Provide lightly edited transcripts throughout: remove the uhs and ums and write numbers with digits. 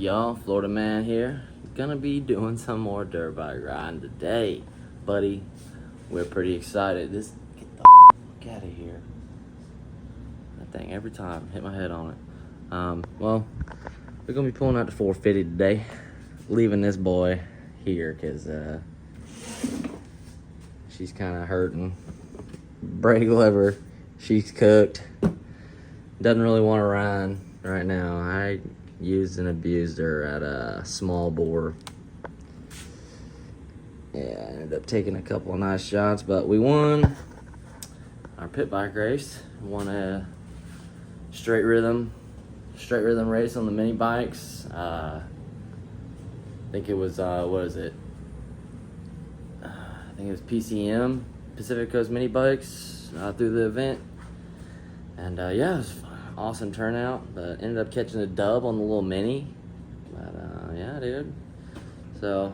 y'all? Florida man here. Gonna be doing some more dirt bike riding today, buddy. We're pretty excited. Get the fuck out of here. That thing every time hit my head on it. Well, we're gonna be pulling out the 450 today, leaving this boy here because she's kind of hurting. Brake lever, she's cooked. Doesn't really want to ride right now. I used and abused her at a small bore. Yeah, I ended up taking a couple of nice shots, but we won our pit bike race. Won a straight rhythm race on the mini bikes. I think it was what is it? I think it was PCM, Pacific Coast Mini Bikes, through the event, and yeah, it was awesome turnout. But ended up catching a dub on the little mini. But yeah, dude. So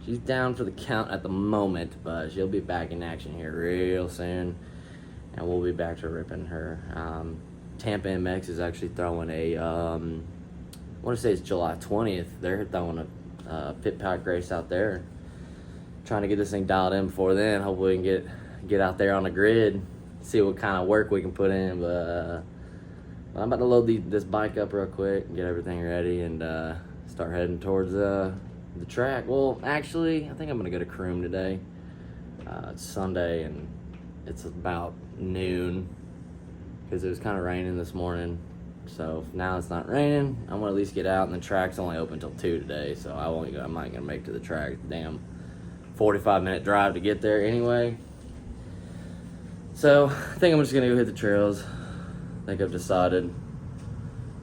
she's down for the count at the moment, but she'll be back in action here real soon, and we'll be back to ripping her. Tampa MX is actually throwing a, I want to say it's July 20th. They're throwing a pit bike race out there. Trying to get this thing dialed in before then. Hopefully we can get out there on the grid, see what kind of work we can put in. But I'm about to load this bike up real quick, get everything ready, and start heading towards the track. Well, actually, I think I'm gonna go to Croom today. It's Sunday and it's about noon because it was kind of raining this morning. So now it's not raining. I'm gonna at least get out, and the track's only open till 2 today, so I'm not gonna make it to the track. Damn, 45-minute drive to get there anyway. So I think I'm just gonna go hit the trails. I think I've decided.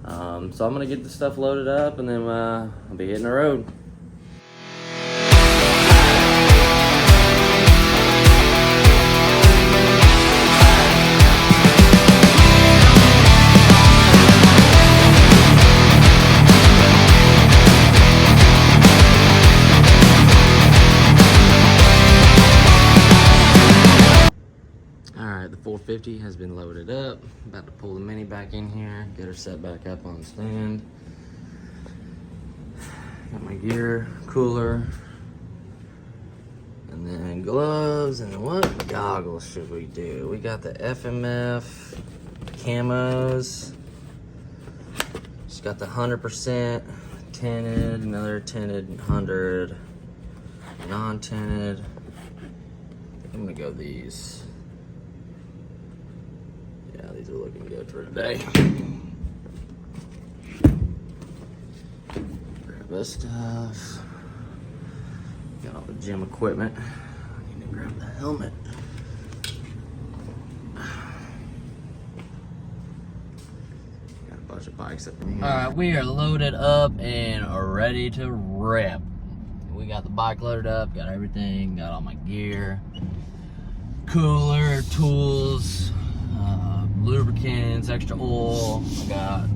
So I'm gonna get the stuff loaded up, and then I'll be hitting the road. The 450 has been loaded up. About to pull the mini back in here, get her set back up on the stand. Got my gear, cooler, and then gloves, and what goggles should we do? We got the FMF camos. Just got the 100% tinted, another tinted 100, non-tinted. I think I'm gonna go these. These are looking good for today. Grab this stuff. Got all the gym equipment. I need to grab the helmet. Got a bunch of bikes up in here. Alright, we are loaded up and are ready to rip. We got the bike loaded up, got everything, got all my gear, cooler, tools, lubricants, extra oil. I got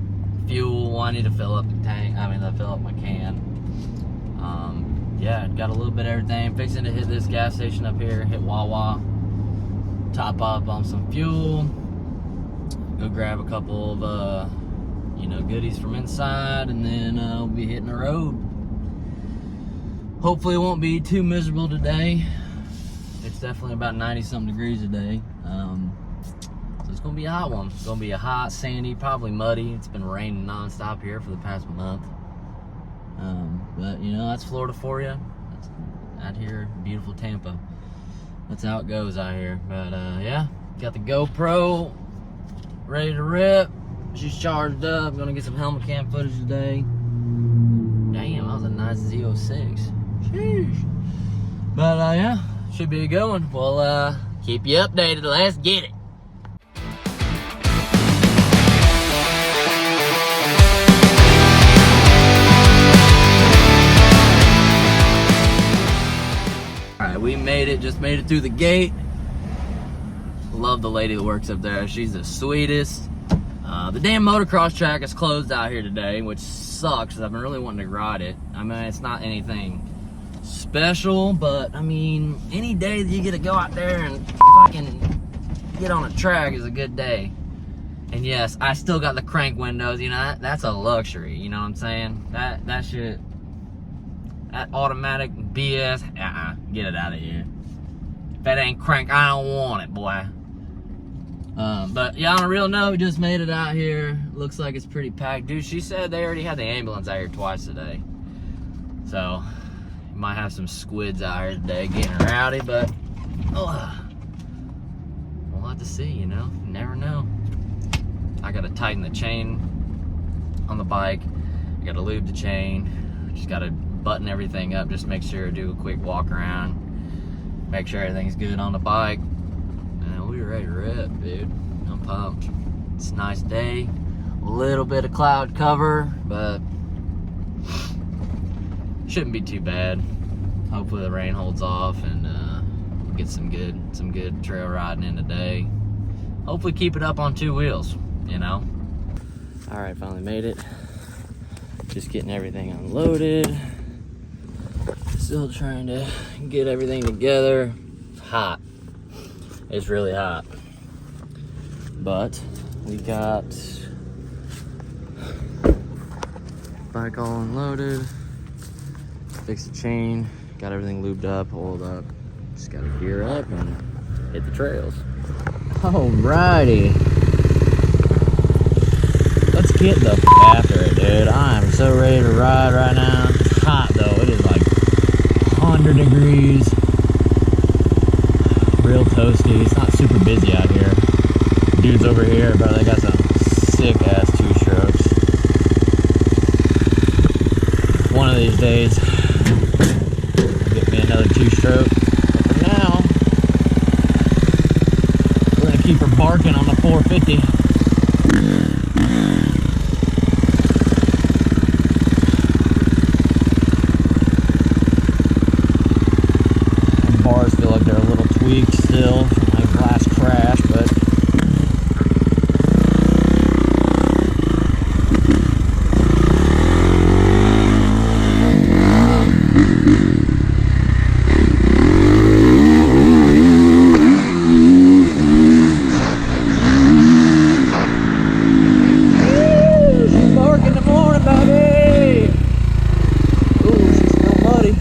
fuel. I need to fill up the tank. Fill up my can. Yeah, got a little bit of everything. Fixing to hit this gas station up here, hit Wawa, top up on some fuel, go grab a couple of goodies from inside, and then we'll be hitting the road. Hopefully it won't be too miserable today. It's definitely about 90-something degrees today. It's gonna be a hot one. It's gonna be a hot, sandy, probably muddy. It's been raining nonstop here for the past month. But that's Florida for you. That's out here, beautiful Tampa. That's how it goes out here. But yeah, got the GoPro ready to rip. She's charged up. Gonna get some helmet cam footage today. Damn, that was a nice Z06. Sheesh. But yeah, should be a good one. We'll keep you updated. Let's get it. We just made it through the gate. Love the lady that works up there. She's the sweetest. The damn motocross track is closed out here today, which sucks because I've been really wanting to ride it. It's not anything special, but any day that you get to go out there and fucking get on a track is a good day. And yes, I still got the crank windows. You know, that's a luxury. You know what I'm saying? That shit, that automatic BS, get it out of here. If that ain't crank, I don't want it, boy. But yeah, on a real note, we just made it out here. Looks like it's pretty packed. Dude, she said they already had the ambulance out here twice today. So, you might have some squids out here today getting rowdy, but we'll have to see, you know? You never know. I gotta tighten the chain on the bike. I gotta lube the chain. Just gotta button everything up, just make sure, do a quick walk around. Make sure everything's good on the bike. And we're ready to rip, dude. I'm pumped. It's a nice day. A little bit of cloud cover, but shouldn't be too bad. Hopefully the rain holds off and we'll get some good trail riding in today. Hopefully keep it up on 2 wheels, you know. All right, finally made it. Just getting everything unloaded. Still trying to get everything together. It's hot. It's really hot. But we got bike all unloaded. Fixed the chain. Got everything lubed up, oiled up. Just gotta gear up and hit the trails. Alrighty. Let's get the after it, dude. I am so ready to ride right now. It's hot though. It is like 100 degrees. Real toasty. It's not super busy out here. Dudes over here, bro, they got some sick ass 2-strokes. One of these days, I'll get me another 2-stroke. But for now, we're gonna keep her barking on the 450. Bars feel like they're a little tweaked still from my last crash, but she's barking in the morning, baby. Ooh, she's still muddy.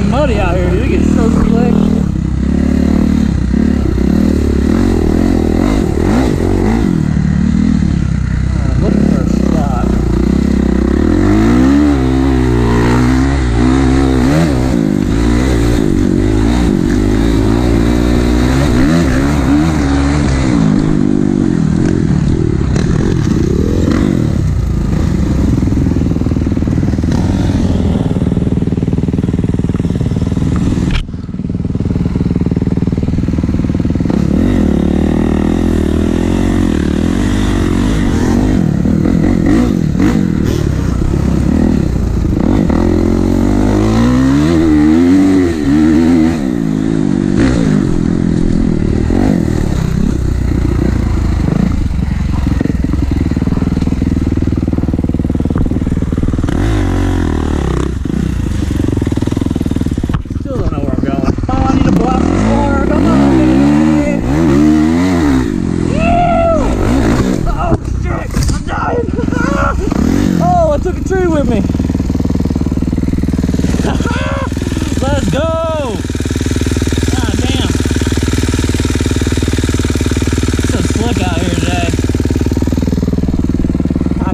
Muddy out here, dude. It gets so slick. Looking for a spot.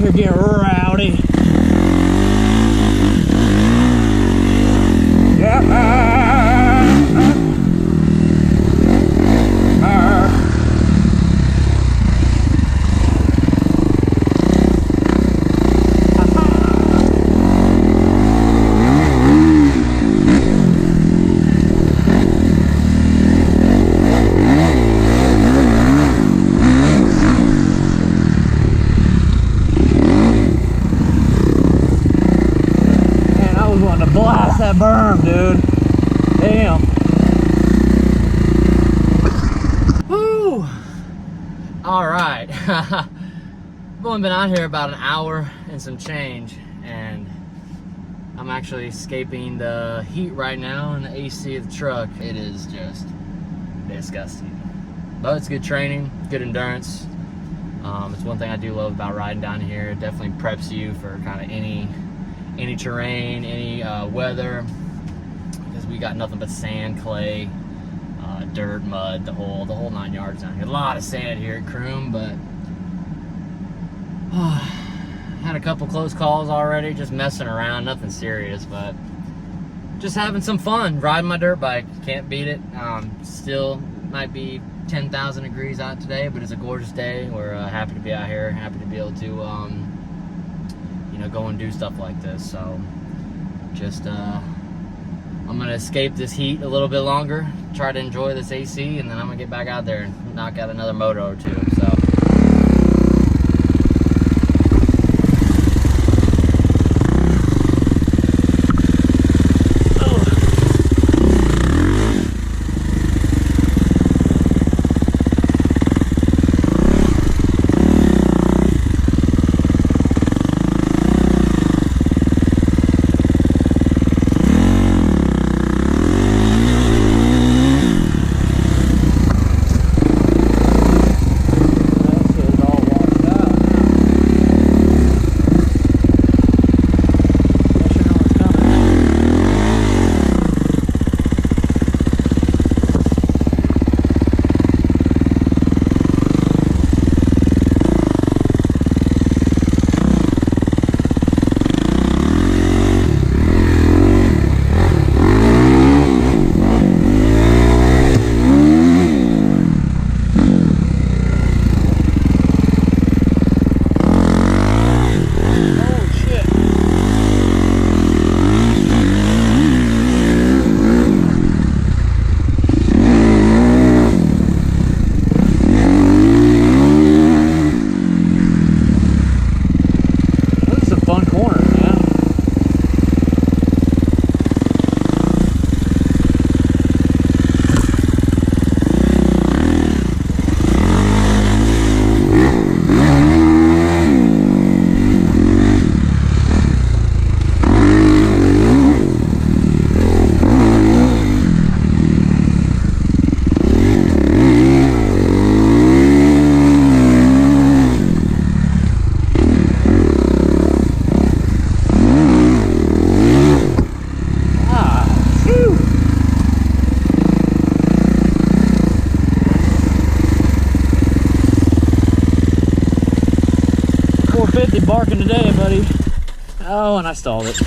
here getting rowdy. Blast that berm, dude. Damn. Woo! Alright. I've only been out here about an hour and some change, and I'm actually escaping the heat right now in the AC of the truck. It is just disgusting. But it's good training, good endurance. It's one thing I do love about riding down here. It definitely preps you for kind of any terrain, any weather, because we got nothing but sand, clay, dirt, mud, the whole 9 yards down here. A lot of sand here at Croom, but had a couple close calls already, just messing around, nothing serious, but just having some fun riding my dirt bike. Can't beat it. Still might be 10,000 degrees out today, but it's a gorgeous day. We're happy to be out here, happy to be able to go and do stuff like this. So just I'm gonna escape this heat a little bit longer, try to enjoy this AC, and then I'm gonna get back out there and knock out another moto or two. So barking today, buddy. Oh, and I stalled it.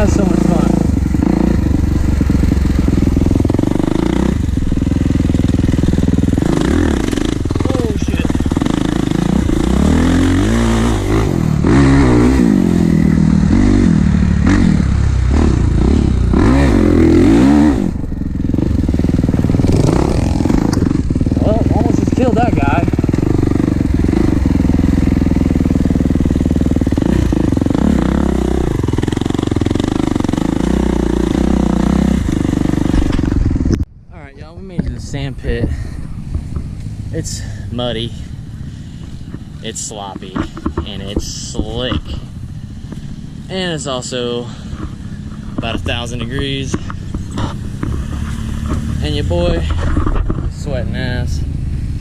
That's so much fun. Oh shit. Well, almost just killed that guy. Sand pit. It's muddy. it's sloppy and it's slick. And it's also about 1,000 degrees. And your boy, sweating ass.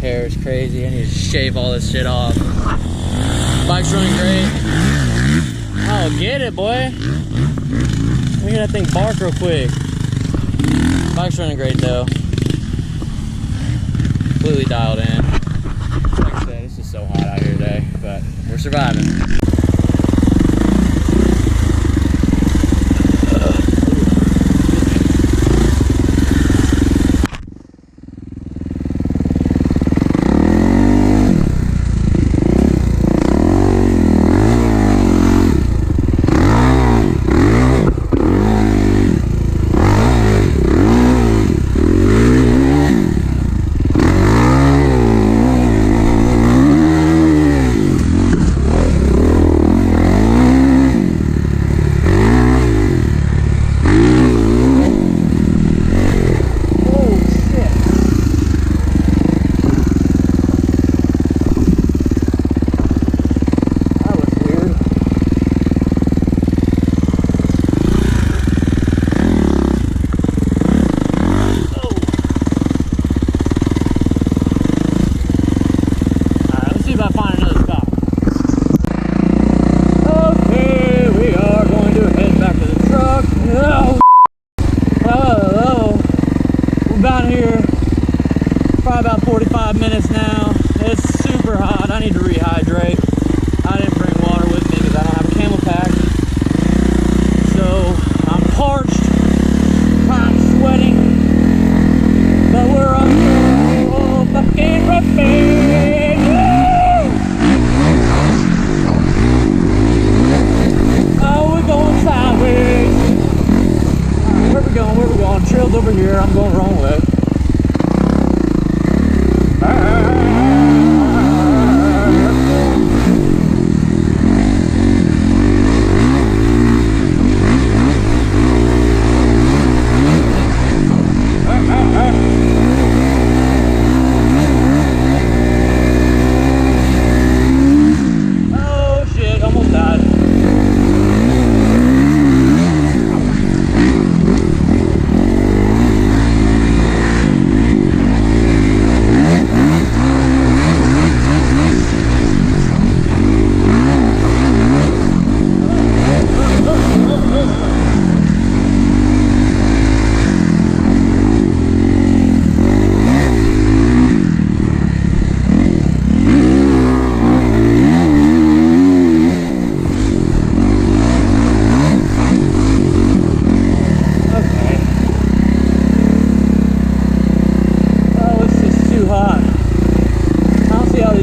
Hair is crazy. I need to shave all this shit off. Bike's running great. Oh, get it, boy. Look at that thing bark real quick. Bike's running great though. Completely dialed in. Like I said, it's just so hot out here today, but we're surviving. About 45 minutes now. It's super hot. I need to rehydrate. I didn't bring water with me because I don't have a camel pack. So I'm parched, I'm sweating, but we're on so fucking rapid. Oh, we're going sideways. Where we going? Where we going? Trail's over here. I'm going the wrong way.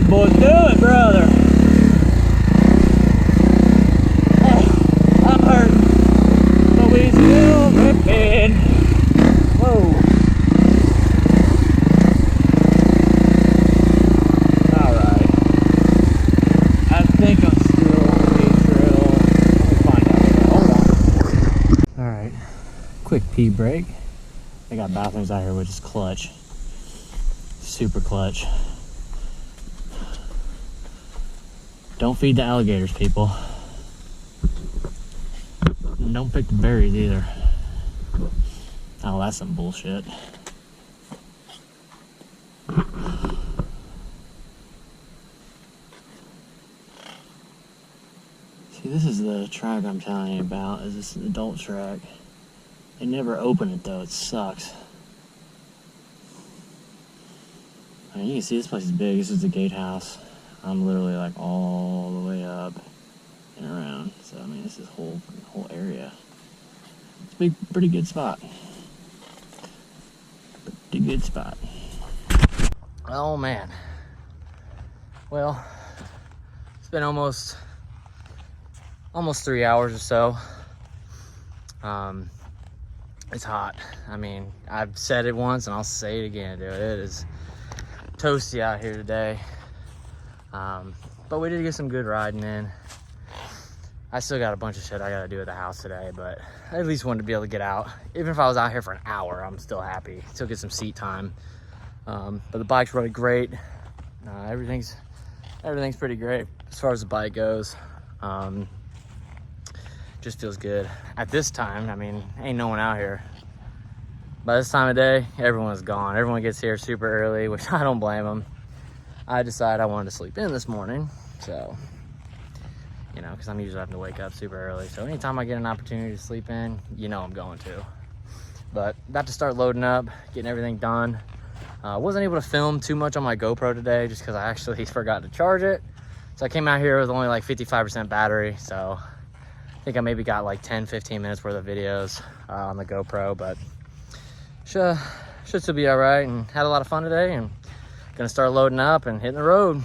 Boys, do it, brother. I'm hurting, but we still ripping. Whoa. Alright. I think I'm still on the trail. Let me find out. Hold on. Alright. Quick pee break. They got bathrooms out here, which is clutch. Super clutch. Don't feed the alligators, people. And don't pick the berries either. Oh, that's some bullshit. See, this is the track I'm telling you about, is this adult track. They never open it though, it sucks. I mean, you can see this place is big. This is the gatehouse. I'm literally like all the way up and around. So I mean, this is whole area. It's a big, pretty good spot. Pretty good spot. Oh man. Well, it's been almost 3 hours or so. It's hot. I mean, I've said it once and I'll say it again, dude. It is toasty out here today. But we did get some good riding in. I still got a bunch of shit I gotta do at the house today, but I at least wanted to be able to get out. Even if I was out here for an hour, I'm still happy. Still get some seat time. But the bike's running great. Everything's everything's pretty great as far as the bike goes. Just feels good. At this time, I mean, ain't no one out here. By this time of day, everyone's gone. Everyone gets here super early, which I don't blame them. I decided I wanted to sleep in this morning, so, you know, because I'm usually having to wake up super early. So anytime I get an opportunity to sleep in, you know I'm going to. But about to start loading up, getting everything done. Wasn't able to film too much on my GoPro today just because I actually forgot to charge it. So I came out here with only like 55% battery. So I think I maybe got like 10-15 minutes worth of videos on the GoPro, but should still be all right, and had a lot of fun today, and gonna start loading up and hitting the road.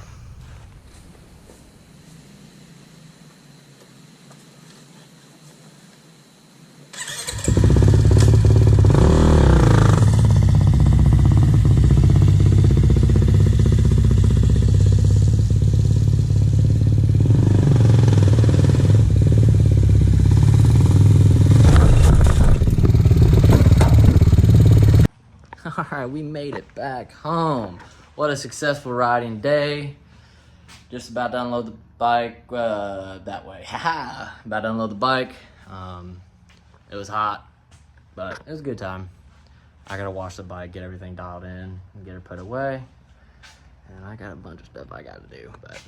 All right, we made it back home. What a successful riding day. Just about to unload the bike that way. About to unload the bike. It was hot, but it was a good time. I gotta wash the bike, get everything dialed in, and get her put away. And I got a bunch of stuff I gotta do. But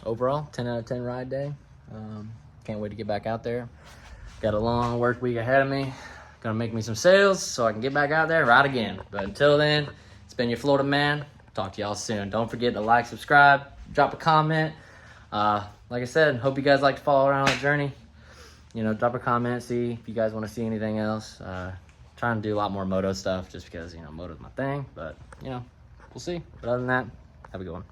overall, 10 out of 10 ride day. Can't wait to get back out there. Got a long work week ahead of me. Gonna make me some sales so I can get back out there and ride again. But until then, it's been your Florida man. Talk to y'all soon. Don't forget to like, subscribe, drop a comment. Like I said, hope you guys like to follow around on the journey. You know, drop a comment, see if you guys want to see anything else. Trying to do a lot more moto stuff just because, you know, moto's my thing. But, you know, we'll see. But other than that, have a good one.